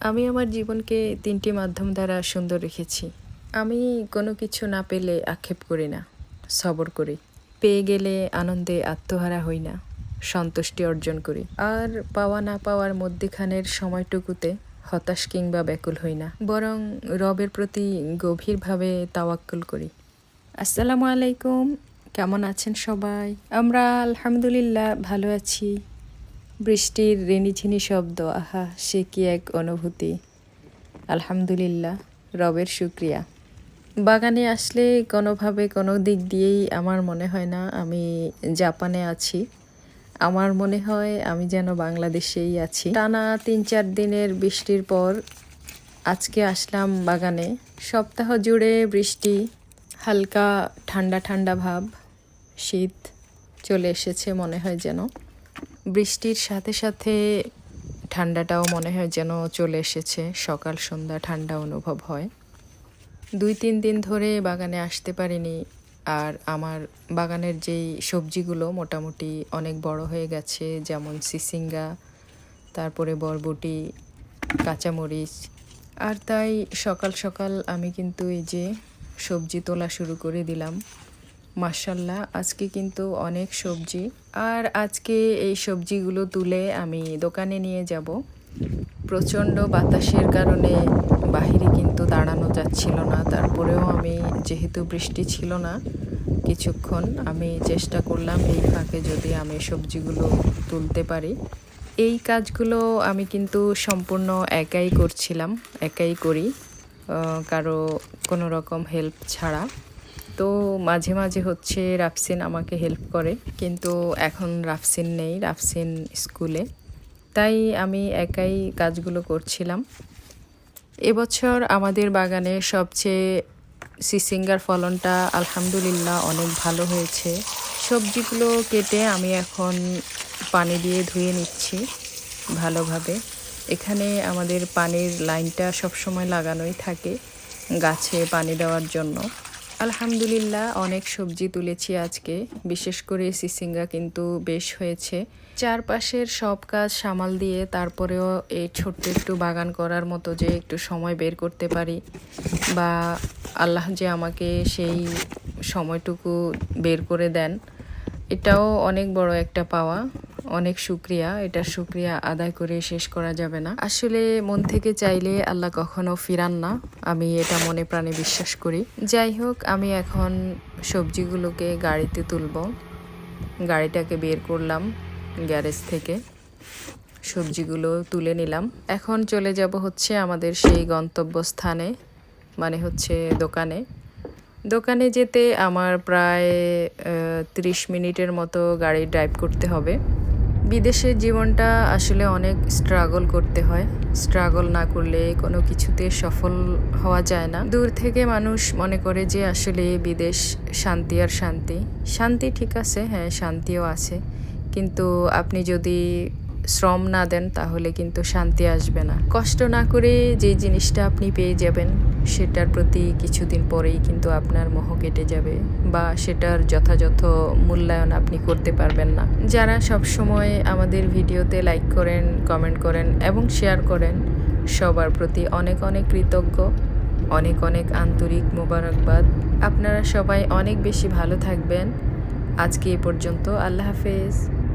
আমি আমার জীবনকে ৩টি মাধ্যম দ্বারা সুন্দর রেখেছি। আমি কোনো কিছু না পেলে আক্ষেপ করি না, সবর করি। পেয়ে গেলে আনন্দে আত্মহারা হই না, সন্তুষ্টি অর্জন করি। আর পাওয়া না পাওয়ার মধ্যেখানের সময়টুকুতে হতাশ কিংবা ব্যাকুল হই না, বরং রবের প্রতি গভীরভাবে তাওয়াক্কুল করি। আসসালামু আলাইকুম, কেমন আছেন সবাই? আমরা আলহামদুলিল্লাহ ভালো আছি। বৃষ্টির রিনিঝিনি শব্দ, আহা সে কি এক অনুভূতি। আলহামদুলিল্লাহ, রবের শুকরিয়া। বাগানে আসলে কোনোভাবে কোনো দিক দিয়েই আমার মনে হয় না আমি জাপানে আছি। আমার মনে হয় আমি যেন বাংলাদেশেই আছি। টানা ৩-৪ দিনের বৃষ্টির পর আজকে আসলাম বাগানে। সপ্তাহ জুড়ে বৃষ্টি, হালকা ঠান্ডা ঠান্ডা ভাব, শীত চলে এসেছে মনে হয় যেন। বৃষ্টির সাথে সাথে ঠান্ডাটাও মনে হয় যেন চলে এসেছে। সকাল সন্ধ্যা ঠান্ডা অনুভব হয়। ২-৩ দিন ধরে বাগানে আসতে পারিনি। আর আমার বাগানের যেই সবজিগুলো মোটামুটি অনেক বড় হয়ে গেছে, যেমন সিসিঙ্গা, তারপরে বরবটি, কাঁচামরিচ। আর তাই সকাল সকাল আমি কিন্তু এই যে সবজি তোলা শুরু করে দিলাম। মাশাআল্লাহ, আজকে কিন্তু অনেক সবজি। আর আজকে এই সবজিগুলো তুলে আমি দোকানে নিয়ে যাব। প্রচণ্ড বাতাসের কারণে বাহিরে কিন্তু দাঁড়ানো যাচ্ছিল না। তারপরেও আমি, যেহেতু বৃষ্টি ছিল না কিছুক্ষণ, আমি চেষ্টা করলাম এই ফাঁকে যদি আমি সবজিগুলো তুলতে পারি। এই কাজগুলো আমি কিন্তু সম্পূর্ণ একাই করছিলাম, একাই করি, কারো কোনো রকম হেল্প ছাড়া। তো মাঝে মাঝে হচ্ছে রাফসিন আমাকে হেল্প করে, কিন্তু এখন রাফসিন নেই, রাফসিন স্কুলে। তাই আমি একাই কাজগুলো করছিলাম। এবছর আমাদের বাগানে সবচেয়ে সিসিঙ্গার ফলনটা আলহামদুলিল্লাহ অনেক ভালো হয়েছে। সবজিগুলো কেটে আমি এখন পানি দিয়ে ধুয়ে নিচ্ছি ভালোভাবে। এখানে আমাদের পানির লাইনটা সবসময় লাগানোই থাকে গাছে পানি দেওয়ার জন্য। আলহামদুলিল্লাহ অনেক সবজি তুলেছি আজকে, বিশেষ করে সিসিঙ্গা কিন্তু বেশ হয়েছে। চারপাশের সব কাজ সামাল দিয়ে তারপরেও এই ছোট্ট একটু বাগান করার মতো যে একটু সময় বের করতে পারি, বা আল্লাহ যে আমাকে সেই সময়টুকু বের করে দেন, এটাও অনেক বড় একটা পাওয়া। অনেক শুকরিয়া, এটার শুকরিয়া আদায় করে শেষ করা যাবে না। আসলে মন থেকে চাইলে আল্লাহ কখনো ফিরান না, আমি এটা মনে প্রাণে বিশ্বাস করি। যাই হোক, আমি এখন সবজিগুলোকে গাড়িতে তুলব। গাড়িটাকে বের করলাম গ্যারেজ থেকে, সবজিগুলো তুলে নিলাম। এখন চলে যাব হচ্ছে আমাদের সেই গন্তব্যস্থানে, মানে হচ্ছে দোকানে। দোকানে যেতে আমার প্রায় 30 মিনিটের মতো গাড়ি ড্রাইভ করতে হবে। বিদেশের জীবনটা আসলে অনেক স্ট্রাগল করতে হয়। স্ট্রাগল না করলে কোনো কিছুতে সফল হওয়া যায় না। দূর থেকে মানুষ মনে করে যে আসলে বিদেশ শান্তি আর শান্তি। শান্তি ঠিক আছে, হ্যাঁ শান্তিও আছে, কিন্তু আপনি যদি শ্রম না দেন তাহলে কিন্তু শান্তি আসবে না। কষ্ট না করে যে জিনিসটা আপনি পেয়ে যাবেন, সেটার প্রতি কিছুদিন পরেই কিন্তু আপনার মোহ কেটে যাবে, বা সেটার যথাযথ মূল্যায়ন আপনি করতে পারবেন না। যারা সব সময় আমাদের ভিডিওতে লাইক করেন, কমেন্ট করেন এবং শেয়ার করেন, সবার প্রতি অনেক অনেক কৃতজ্ঞ, অনেক অনেক আন্তরিক মোবারকবাদ। আপনারা সবাই অনেক বেশি ভালো থাকবেন। আজকে এ পর্যন্ত, আল্লাহ হাফেজ।